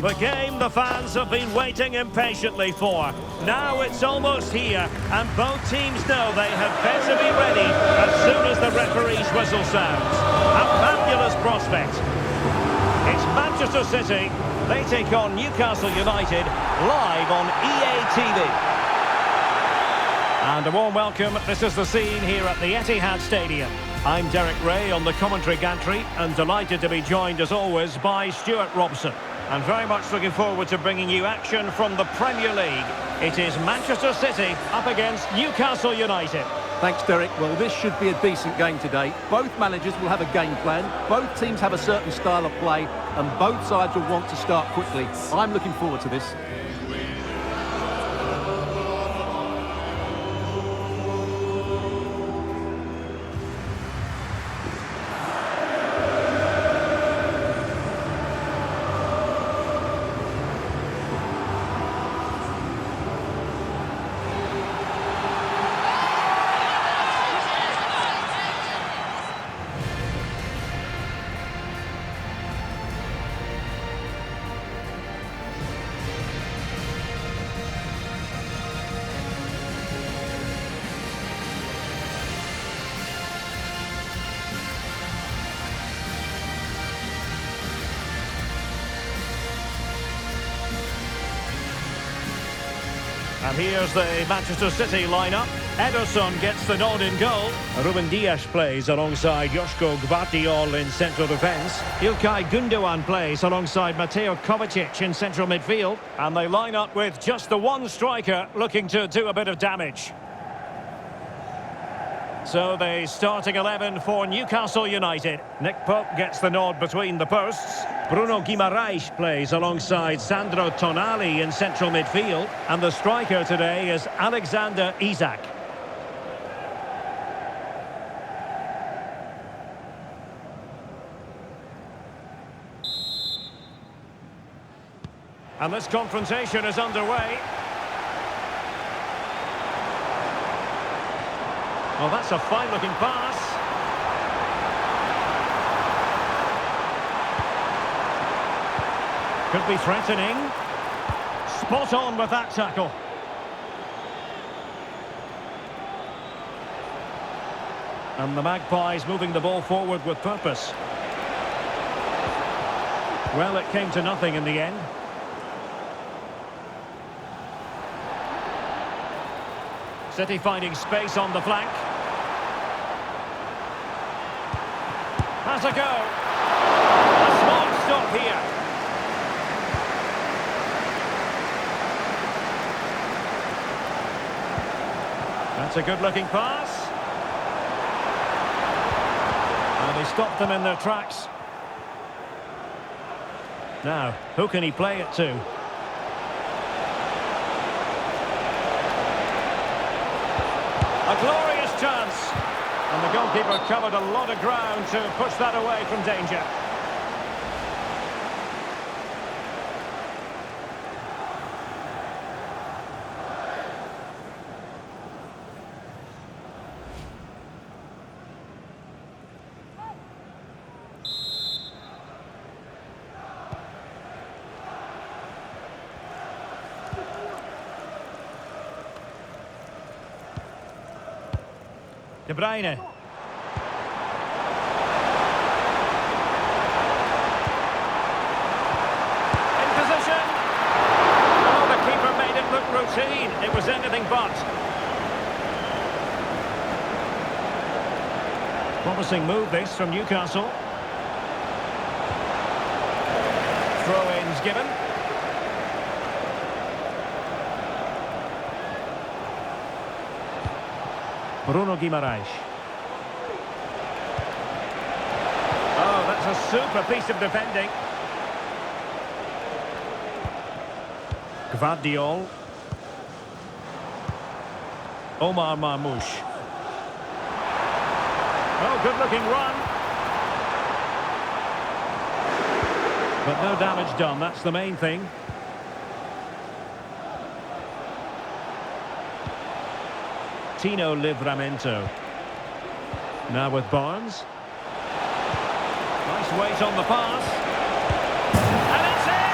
The game the fans have been waiting impatiently for. Now it's almost here, and both teams know they had better be ready as soon as the referee's whistle sounds. A fabulous prospect. It's Manchester City. They take on Newcastle United live on EA TV. And a warm welcome. This is the scene here at the Etihad Stadium. I'm Derek Ray on the commentary gantry, and delighted to be joined as always by Stuart Robson. And very much looking forward to bringing you action from the Premier League. It is Manchester City up against Newcastle United. Thanks, Derek. Well, this should be a decent game today. Both managers will have a game plan. Both teams have a certain style of play, and both sides will want to start quickly. I'm looking forward to this. And here's the Manchester City lineup. Ederson gets the nod in goal. Ruben Dias plays alongside Joško Gvardiol in central defence. Ilkay Gundogan plays alongside Mateo Kovacic in central midfield. And they line up with just the one striker looking to do a bit of damage. So the starting 11 for Newcastle United. Nick Pope gets the nod between the posts. Bruno Guimaraes plays alongside Sandro Tonali in central midfield. And the striker today is Alexander Isak. And this confrontation is underway. Well, that's a fine-looking pass. Could be threatening. Spot on with that tackle. And the Magpies moving the ball forward with purpose. Well, it came to nothing in the end. City finding space on the flank. Has a go. A smart stop here. That's a good-looking pass. And he stopped them in their tracks. Now, who can he play it to? A glorious chance. And the goalkeeper covered a lot of ground to push that away from danger. De Bruyne. In position. Oh, the keeper made it look routine. It was anything but. Promising move this from Newcastle. Throw-ins given. Bruno Guimaraes. Oh, that's a super piece of defending. Gvardiol. Omar Marmoush. Oh, good-looking run. But no damage done, that's the main thing. Tino Livramento. Now with Barnes. Nice weight on the pass. And it's in!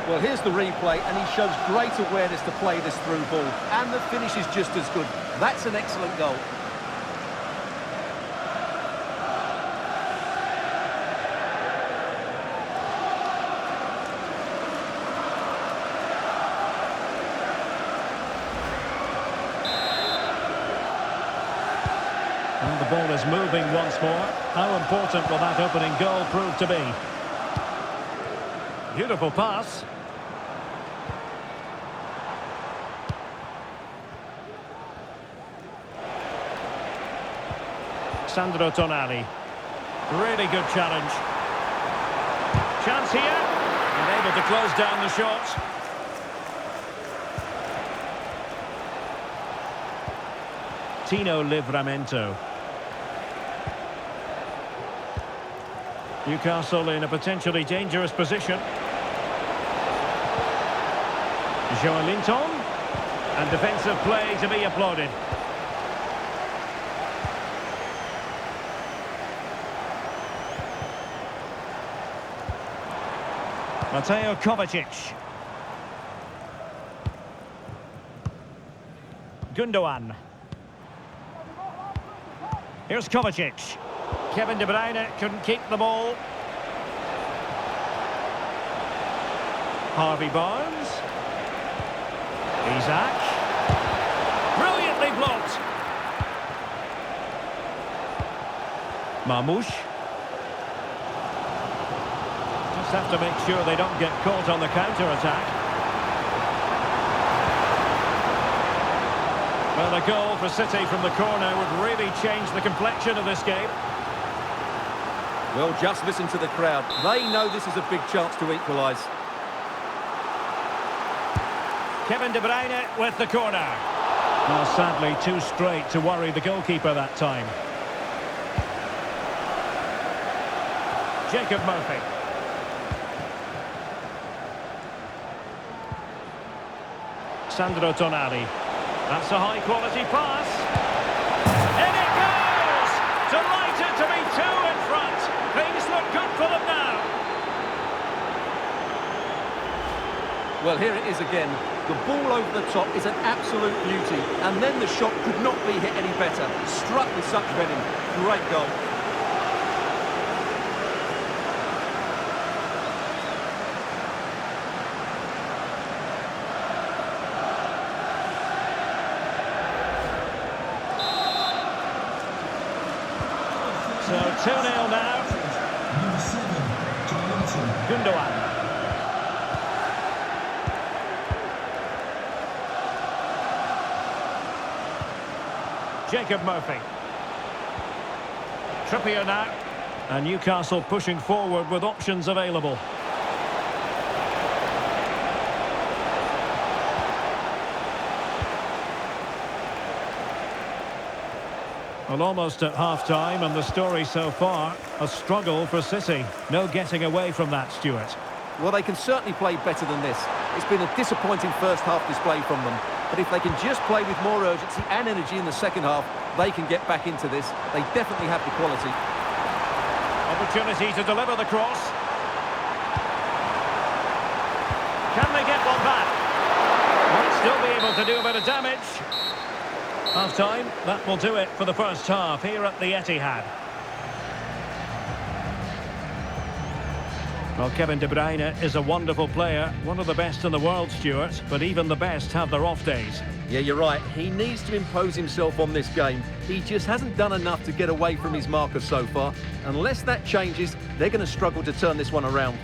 Well, here's the replay, and he shows great awareness to play this through ball. And the finish is just as good. That's an excellent goal. And the ball is moving once more. How important will that opening goal prove to be? Beautiful pass. Sandro Tonali. Really good challenge. Chance here. And able to close down the shot. Tino Livramento. Newcastle in a potentially dangerous position. Joelinton. And defensive play to be applauded. Mateo Kovacic. Gundogan. Here's Kovacic. Kevin De Bruyne couldn't keep the ball. Harvey Barnes. Isaac. Brilliantly blocked. Marmoush. Just have to make sure they don't get caught on the counter-attack. Well, a goal for City from the corner would really change the complexion of this game. Well, just listen to the crowd. They know this is a big chance to equalise. Kevin De Bruyne with the corner. Well, sadly, too straight to worry the goalkeeper that time. Jacob Murphy. Sandro Tonali. That's a high-quality pass. In it goes! Delighted to be two in front. Things look good for them now. Well, here it is again. The ball over the top is an absolute beauty. And then the shot could not be hit any better. Struck with such venom. Great goal. So 2-0 now. Gundogan. Jacob Murphy. Trippier now. And Newcastle pushing forward with options available. Well, almost at half-time, and the story so far, a struggle for City. No getting away from that, Stuart. Well, they can certainly play better than this. It's been a disappointing first half display from them. But if they can just play with more urgency and energy in the second half, they can get back into this. They definitely have the quality. Opportunity to deliver the cross. Can they get one back? Might still be able to do a bit of damage. Half-time, that will do it for the first half here at the Etihad. Well, Kevin De Bruyne is a wonderful player, one of the best in the world, Stuart, but even the best have their off days. Yeah, you're right. He needs to impose himself on this game. He just hasn't done enough to get away from his marker so far. Unless that changes, they're going to struggle to turn this one around.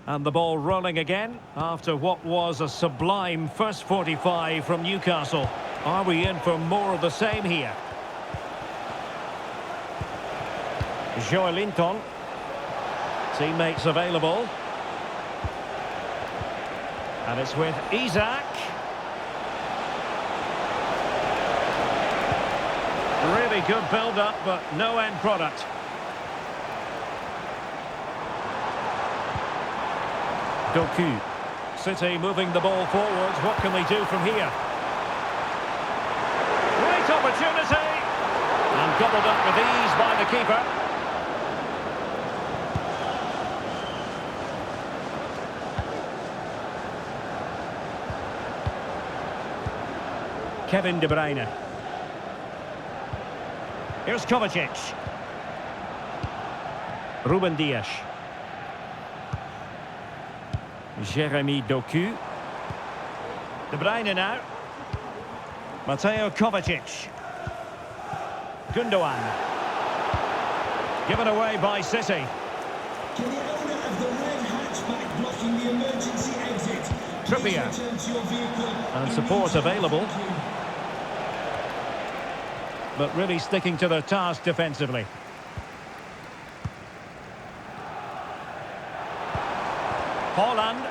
And the ball rolling again after what was a sublime first 45 from Newcastle. Are we in for more of the same here? Joelinton. Teammates available. And it's with Isaac. Really good build-up, but no end product. Doku. City moving the ball forwards. What can they do from here? Great opportunity. And gobbled up with ease by the keeper. Kevin De Bruyne. Here's Kovacic. Ruben Dias. Jeremy Doku. De Bruyne now. Mateo Kovacic. Gundogan. Given away by City. To the owner of the red hatchback blocking the emergency exit. Trippier. Please return to your vehicle And support available. But really sticking to their task defensively. Haaland.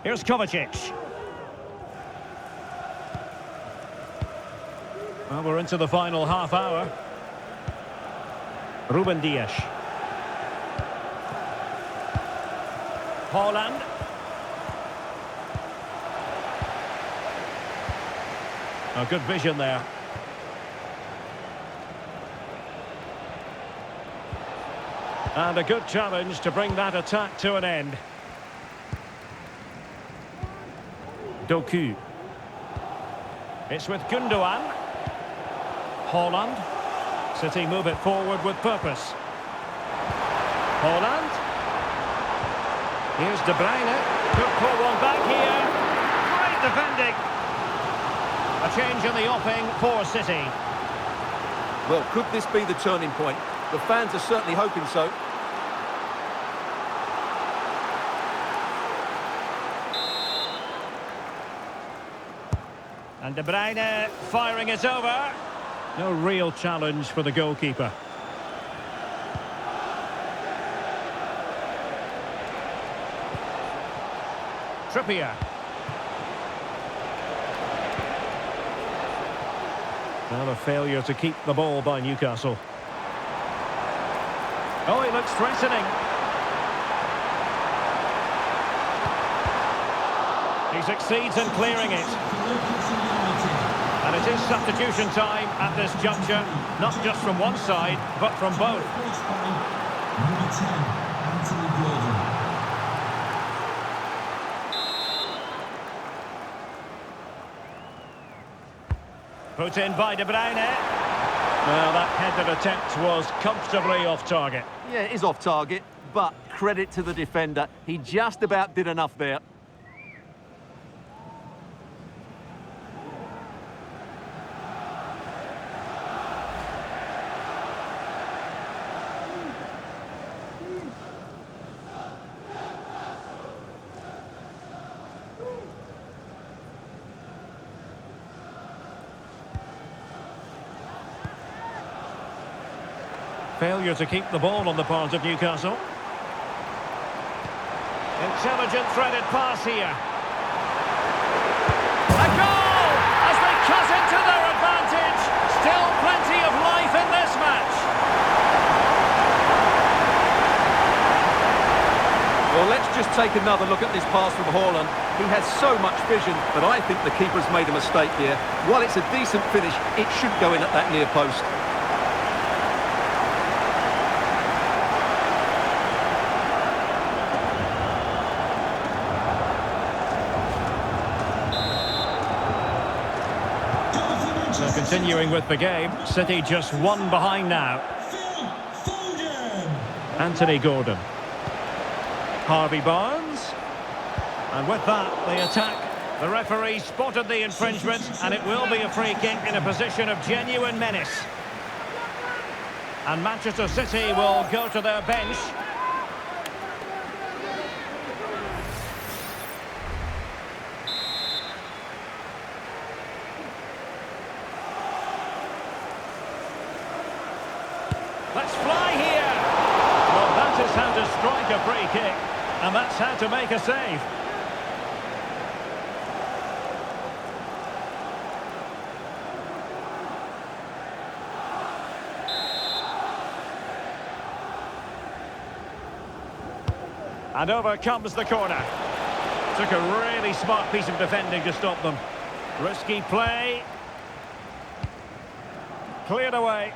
Here's Kovacic. Well, we're into the final half hour. Ruben Dias. Haaland. Oh, good vision there. And a good challenge to bring that attack to an end. Doku. It's with Gundogan. Haaland. City move it forward with purpose. Haaland. Here's De Bruyne. Could pull one back here. Great defending. A change in the offing for City. Well, could this be the turning point? The fans are certainly hoping so. And De Bruyne firing it over. No real challenge for the goalkeeper. Trippier. Well, a failure to keep the ball by Newcastle. Oh, he looks threatening. He succeeds in clearing it. And it is substitution time at this juncture, not just from one side, but from both. Number 10, Anthony Gordon. Put in by De Bruyne. Well, that headed attempt was comfortably off target. Yeah, it is off target, but credit to the defender. He just about did enough there. Failure to keep the ball on the part of Newcastle. Intelligent threaded pass here. A goal as they cut into their advantage. Still plenty of life in this match. Well, let's just take another look at this pass from Haaland. He has so much vision, but I think the keeper's made a mistake here. While it's a decent finish, it should go in at that near post. So continuing with the game, City just one behind now. Anthony Gordon. Harvey Barnes. And with that, the attack. The referee spotted the infringement, and it will be a free kick in a position of genuine menace. And Manchester City will go to their bench. Let's fly here! Well, that is how to strike a free kick, and that's how to make a save. And over comes the corner. Took a really smart piece of defending to stop them. Risky play. Cleared away.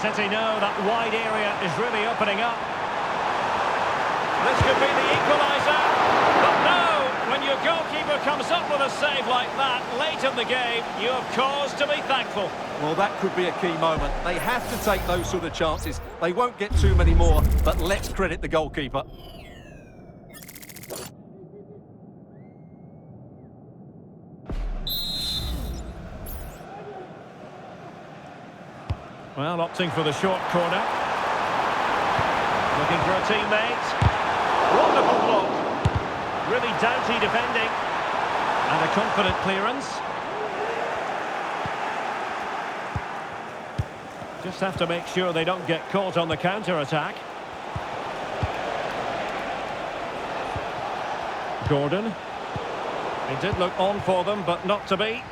City know that wide area is really opening up. This could be the equaliser. But no, when your goalkeeper comes up with a save like that late in the game, you have cause to be thankful. Well, that could be a key moment. They have to take those sort of chances. They won't get too many more, but let's credit the goalkeeper. Well, opting for the short corner. Looking for a teammate. Wonderful block. Really doughty defending. And a confident clearance. Just have to make sure they don't get caught on the counter-attack. Gordon. It did look on for them, but not to be.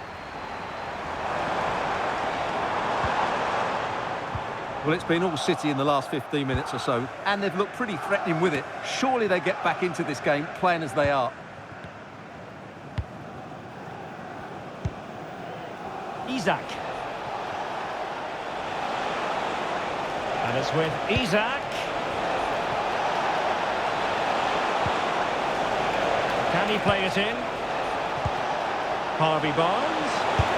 Well, it's been all City in the last 15 minutes or so, and they've looked pretty threatening with it. Surely they get back into this game, playing as they are. Isak. And it's with Isak. Can he play it in? Harvey Barnes.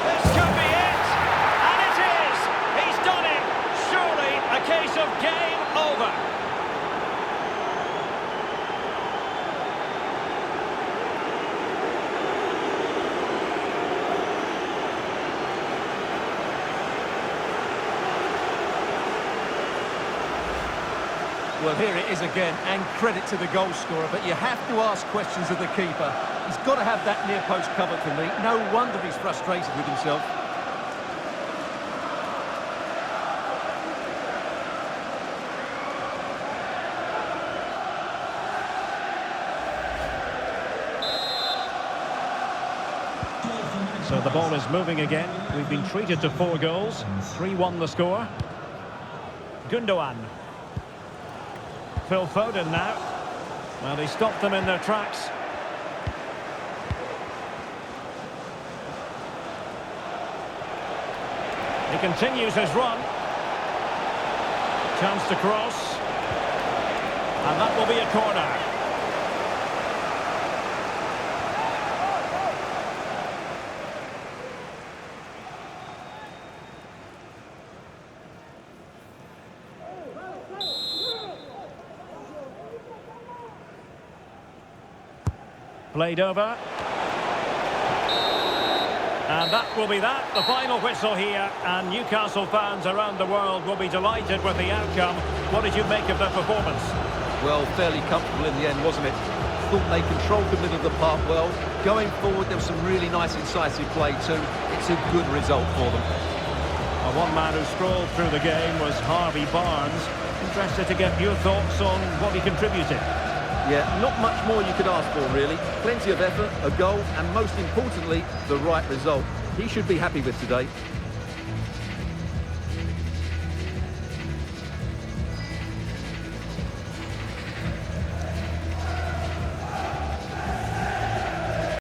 This could be it! And it is! He's done it! Surely a case of game over. Well, here it is again, and credit to the goal scorer, but you have to ask questions of the keeper. He's got to have that near post covered for me. No wonder he's frustrated with himself. So the ball is moving again. We've been treated to 4 goals. 3-1 the score. Gundogan. Phil Foden now. Well, he stopped them in their tracks. He continues his run. Chance to cross. And that will be a corner. Played over. And that will be that, the final whistle here, and Newcastle fans around the world will be delighted with the outcome. What did you make of their performance? Well, fairly comfortable in the end, wasn't it? Thought they controlled the middle of the park well. Going forward, there was some really nice incisive play too. It's a good result for them. One man who strolled through the game was Harvey Barnes. Interested to get your thoughts on what he contributed. Yeah, not much more you could ask for, really. Plenty of effort, a goal, and most importantly, the right result. He should be happy with today.